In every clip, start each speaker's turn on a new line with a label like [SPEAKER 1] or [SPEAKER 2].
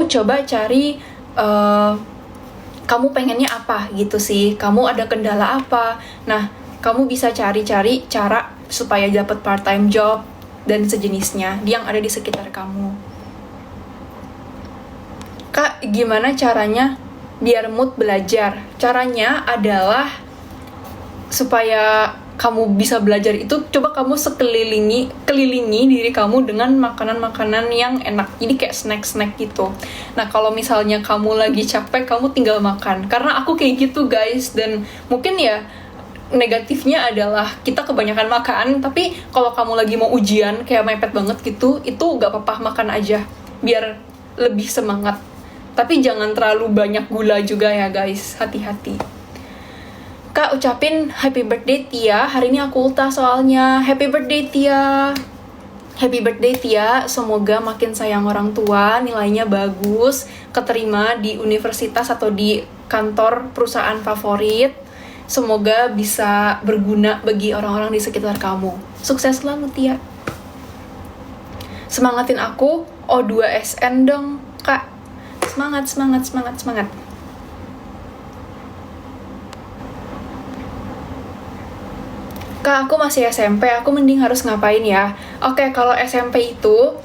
[SPEAKER 1] coba cari kamu pengennya apa gitu sih, kamu ada kendala apa. Nah, kamu bisa cari-cari cara supaya dapat part-time job dan sejenisnya yang ada di sekitar kamu. Kak, gimana caranya biar mood belajar? Caranya adalah supaya kamu bisa belajar itu, coba kamu kelilingi diri kamu dengan makanan-makanan yang enak. Jadi kayak snack-snack gitu. Nah, kalau misalnya kamu lagi capek, kamu tinggal makan. Karena aku kayak gitu, guys. Dan mungkin ya negatifnya adalah kita kebanyakan makan, tapi kalau kamu lagi mau ujian kayak mepet banget gitu, itu gak apa-apa, makan aja biar lebih semangat. Tapi jangan terlalu banyak gula juga ya guys, hati-hati. Kak, ucapin happy birthday Tia, hari ini aku ultah soalnya. Happy birthday Tia. Happy birthday Tia, semoga makin sayang orang tua, nilainya bagus, keterima di universitas atau di kantor perusahaan favorit. Semoga bisa berguna bagi orang-orang di sekitar kamu. Sukses selalu, Tia. Semangatin aku, O2SN dong, Kak. Semangat. Kak, aku masih SMP, aku mending harus ngapain ya? Oke, kalau SMP itu,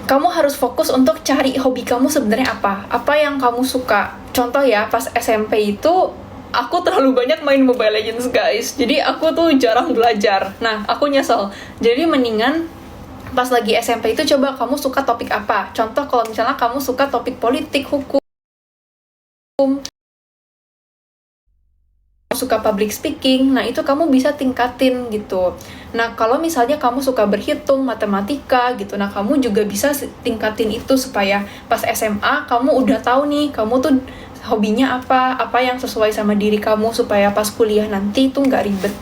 [SPEAKER 1] kamu harus fokus untuk cari hobi kamu sebenarnya apa. Apa yang kamu suka. Contoh ya, pas SMP itu, aku terlalu banyak main Mobile Legends guys, jadi aku tuh jarang belajar. Nah, aku nyesel. Jadi mendingan pas lagi SMP itu coba kamu suka topik apa. Contoh kalau misalnya kamu suka topik politik, hukum, suka public speaking, nah itu kamu bisa tingkatin gitu. Nah, kalau misalnya kamu suka berhitung, matematika gitu, nah kamu juga bisa tingkatin itu supaya pas SMA kamu udah tahu nih, kamu tuh hobinya apa yang sesuai sama diri kamu supaya pas kuliah nanti tuh nggak ribet.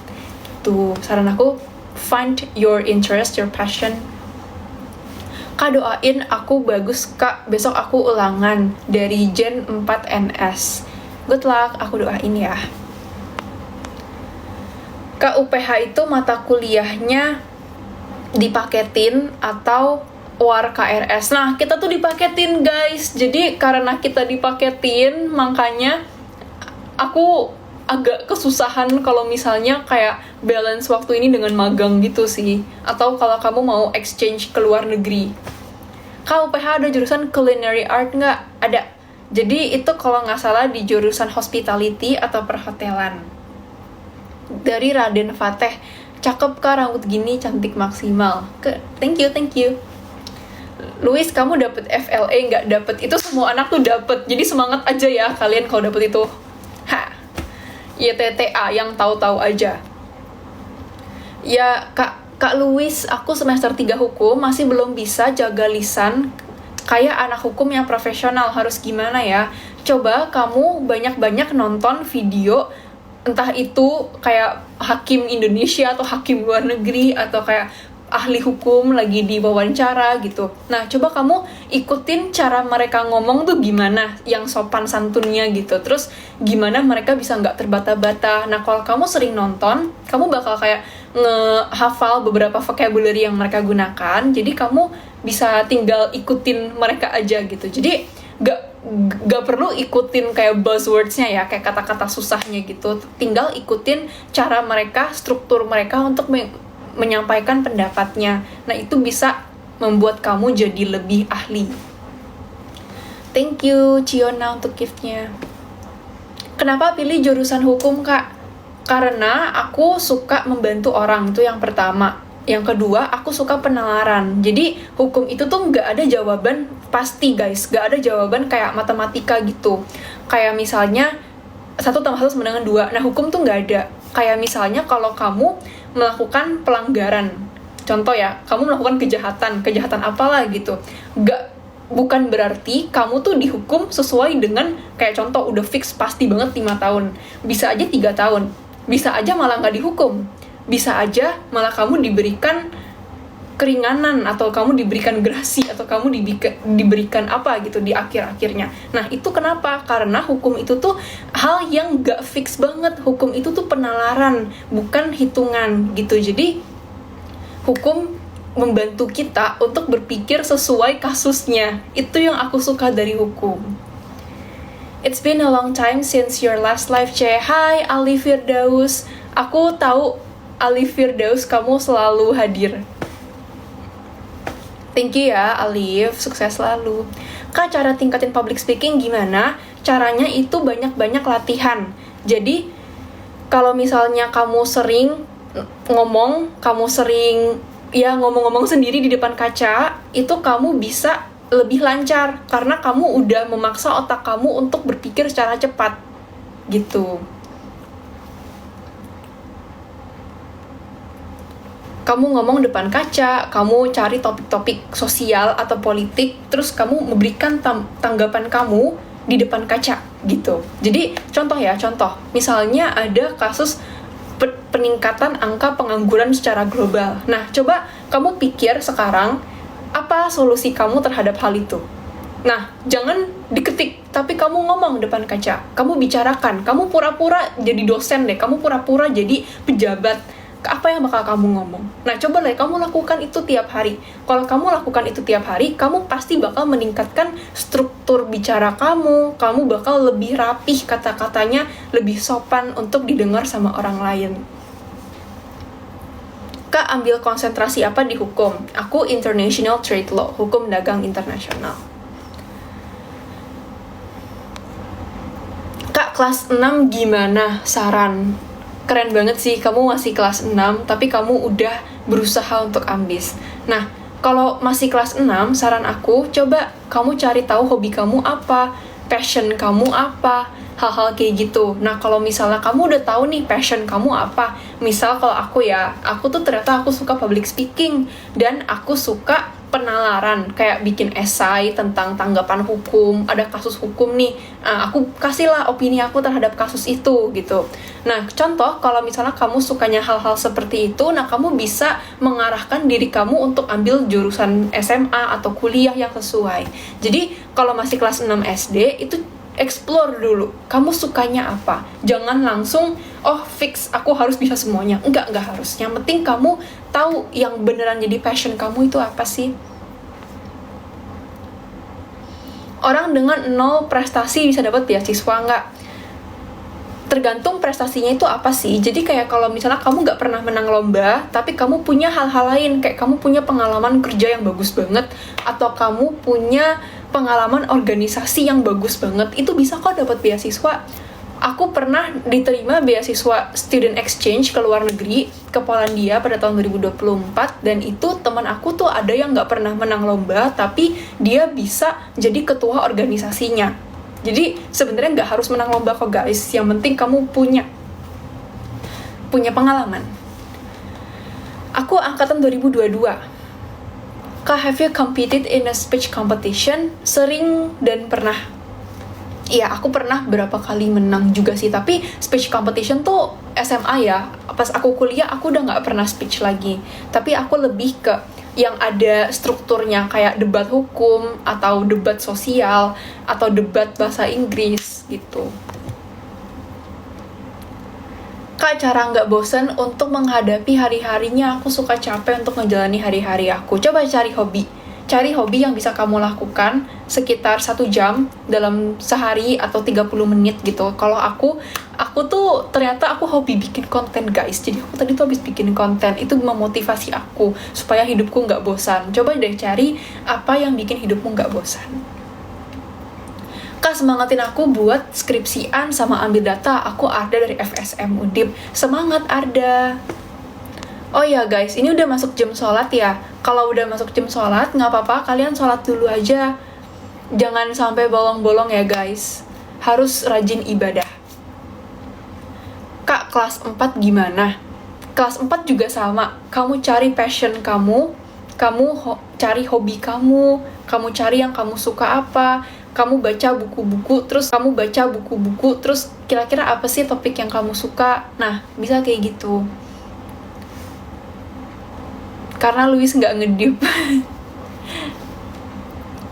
[SPEAKER 1] Tuh, saran aku, find your interest, your passion. Kak, doain aku bagus Kak, besok aku ulangan dari Gen 4 NS. Good luck, aku doain ya. Kak, UPH itu mata kuliahnya dipaketin atau war KRS. Nah, kita tuh dipaketin guys. Jadi karena kita dipaketin, makanya aku agak kesusahan kalau misalnya kayak balance waktu ini dengan magang gitu sih. Atau kalau kamu mau exchange ke luar negeri. Kak, UPH ada jurusan culinary art nggak? Ada. Jadi itu kalau nggak salah di jurusan hospitality atau perhotelan. Dari Raden Fateh. Cakep Kak, rambut gini cantik maksimal. Thank you. Luis, kamu dapet FLA nggak? Dapet. Itu semua anak tuh dapet. Jadi semangat aja ya kalian kalau dapet itu. YTTA yang tahu-tahu aja. Ya, Kak Luis, aku semester 3 hukum masih belum bisa jaga lisan kayak anak hukum yang profesional. Harus gimana ya? Coba kamu banyak-banyak nonton video, entah itu kayak hakim Indonesia atau hakim luar negeri atau kayak ahli hukum lagi di wawancara gitu. Nah, coba kamu ikutin cara mereka ngomong tuh gimana, yang sopan santunnya gitu. Terus gimana mereka bisa nggak terbata-bata. Nah, kalau kamu sering nonton, kamu bakal kayak ngehafal beberapa vocabulary yang mereka gunakan. Jadi kamu bisa tinggal ikutin mereka aja gitu. Jadi gak perlu ikutin kayak buzzwords-nya ya, kayak kata-kata susahnya gitu. Tinggal ikutin cara mereka, struktur mereka untuk menyampaikan pendapatnya. Nah, itu bisa membuat kamu jadi lebih ahli. Thank you Ciona untuk gift-nya. Kenapa pilih jurusan hukum, Kak? Karena aku suka membantu orang, itu yang pertama. Yang kedua, aku suka penalaran. Jadi hukum itu tuh nggak ada jawaban pasti guys, nggak ada jawaban kayak matematika gitu. Kayak misalnya 1 tambah 1 sama dengan 2. Nah, hukum tuh nggak ada. Kayak misalnya kalau kamu melakukan pelanggaran, contoh ya, kamu melakukan kejahatan apalah gitu, bukan berarti kamu tuh dihukum sesuai dengan kayak contoh udah fix pasti banget 5 tahun, bisa aja 3 tahun, bisa aja malah nggak dihukum, bisa aja malah kamu diberikan keringanan atau kamu diberikan grasi atau kamu diberikan apa gitu di akhir-akhirnya. Nah, itu kenapa? Karena hukum itu tuh hal yang gak fix banget. Hukum itu tuh penalaran, bukan hitungan gitu. Jadi hukum membantu kita untuk berpikir sesuai kasusnya. Itu yang aku suka dari hukum. It's been a long time since your last live, C. Hai, Ali Firdaus. Aku tahu Ali Firdaus kamu selalu hadir. Thank you ya, Alif. Sukses selalu. Kak, cara tingkatin public speaking gimana? Caranya itu banyak-banyak latihan. Jadi, kalau misalnya kamu sering ngomong, kamu sering ngomong-ngomong sendiri di depan kaca, itu kamu bisa lebih lancar karena kamu udah memaksa otak kamu untuk berpikir secara cepat gitu. Kamu ngomong depan kaca, kamu cari topik-topik sosial atau politik, terus kamu memberikan tanggapan kamu di depan kaca gitu. Jadi contoh, misalnya ada kasus peningkatan angka pengangguran secara global. Nah, coba kamu pikir sekarang, apa solusi kamu terhadap hal itu? Nah, jangan diketik, tapi kamu ngomong depan kaca. Kamu bicarakan, kamu pura-pura jadi dosen deh, kamu pura-pura jadi pejabat. Apa yang bakal kamu ngomong? Nah, coba deh kamu lakukan itu tiap hari. Kalau kamu lakukan itu tiap hari, kamu pasti bakal meningkatkan struktur bicara kamu bakal lebih rapih kata-katanya, lebih sopan untuk didengar sama orang lain. Kak, ambil konsentrasi apa di hukum? Aku International Trade Law, hukum dagang internasional. Kak, kelas 6 gimana? Saran. Keren banget sih, kamu masih kelas 6, tapi kamu udah berusaha untuk ambis. Nah, kalau masih kelas 6, saran aku, coba kamu cari tahu hobi kamu apa, passion kamu apa, hal-hal kayak gitu. Nah, kalau misalnya kamu udah tahu nih passion kamu apa, misal kalau aku tuh ternyata aku suka public speaking, dan aku suka penalaran, kayak bikin esai tentang tanggapan hukum, ada kasus hukum nih, aku kasihlah opini aku terhadap kasus itu, gitu. Nah, contoh, kalau misalnya kamu sukanya hal-hal seperti itu, nah kamu bisa mengarahkan diri kamu untuk ambil jurusan SMA atau kuliah yang sesuai. Jadi, kalau masih kelas 6 SD, itu explore dulu, kamu sukanya apa. Jangan langsung, fix, aku harus bisa semuanya. Enggak harus. Yang penting kamu tahu yang beneran jadi passion kamu itu apa sih. Orang dengan 0 prestasi bisa dapat beasiswa nggak? Tergantung prestasinya itu apa sih. Jadi kayak kalau misalnya kamu nggak pernah menang lomba, tapi kamu punya hal-hal lain, kayak kamu punya pengalaman kerja yang bagus banget, atau kamu punya pengalaman organisasi yang bagus banget, itu bisa kok dapat beasiswa. Aku pernah diterima beasiswa student exchange ke luar negeri, ke Polandia pada tahun 2024, dan itu teman aku tuh ada yang nggak pernah menang lomba, tapi dia bisa jadi ketua organisasinya. Jadi sebenarnya nggak harus menang lomba kok guys, yang penting kamu punya pengalaman. Aku angkatan 2022. Kak, have you competed in a speech competition? Sering dan pernah. Iya, aku pernah berapa kali menang juga sih, tapi speech competition tuh SMA ya. Pas aku kuliah, aku udah nggak pernah speech lagi. Tapi aku lebih ke yang ada strukturnya, kayak debat hukum, atau debat sosial, atau debat bahasa Inggris, gitu. Kak, cara nggak bosan untuk menghadapi hari-harinya, aku suka capek untuk menjalani hari-hari aku. Coba cari hobi. Cari hobi yang bisa kamu lakukan sekitar 1 jam dalam sehari atau 30 menit gitu. Kalau aku tuh ternyata aku hobi bikin konten guys. Jadi aku tadi tuh habis bikin konten. Itu memotivasi aku supaya hidupku nggak bosan. Coba deh cari apa yang bikin hidupmu nggak bosan. Kak, semangatin aku buat skripsian sama ambil data. Aku Arda dari FSM Undip. Semangat Arda. Oh ya guys, ini udah masuk jam sholat ya. Kalau udah masuk jam sholat, nggak apa-apa, kalian sholat dulu aja. Jangan sampai bolong-bolong ya guys. Harus rajin ibadah. Kak, kelas 4 gimana? Kelas 4 juga sama. Kamu cari passion kamu cari hobi kamu cari yang kamu suka apa, kamu baca buku-buku, terus kira-kira apa sih topik yang kamu suka. Nah, bisa kayak gitu. Karena Luis nggak ngedip.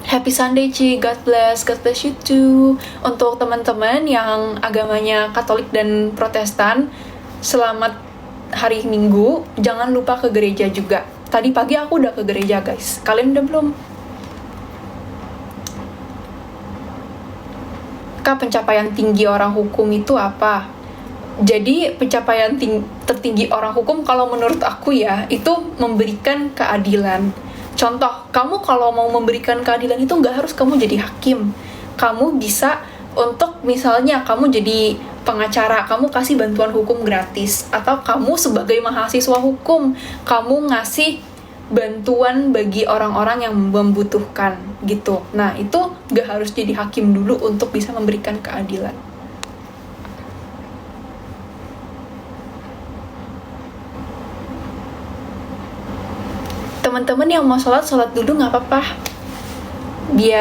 [SPEAKER 1] Happy Sunday, Ci. God bless you too. Untuk teman-teman yang agamanya Katolik dan Protestan, selamat hari Minggu. Jangan lupa ke gereja juga. Tadi pagi aku udah ke gereja guys, kalian udah belum? Kak, pencapaian tinggi orang hukum itu apa? Jadi pencapaian tertinggi orang hukum kalau menurut aku ya, itu memberikan keadilan. Contoh, kamu kalau mau memberikan keadilan itu nggak harus kamu jadi hakim. Kamu bisa untuk misalnya kamu jadi pengacara, kamu kasih bantuan hukum gratis. Atau kamu sebagai mahasiswa hukum, kamu ngasih bantuan bagi orang-orang yang membutuhkan gitu. Nah, itu nggak harus jadi hakim dulu untuk bisa memberikan keadilan. Teman-teman yang mau sholat dulu nggak apa-apa. Biar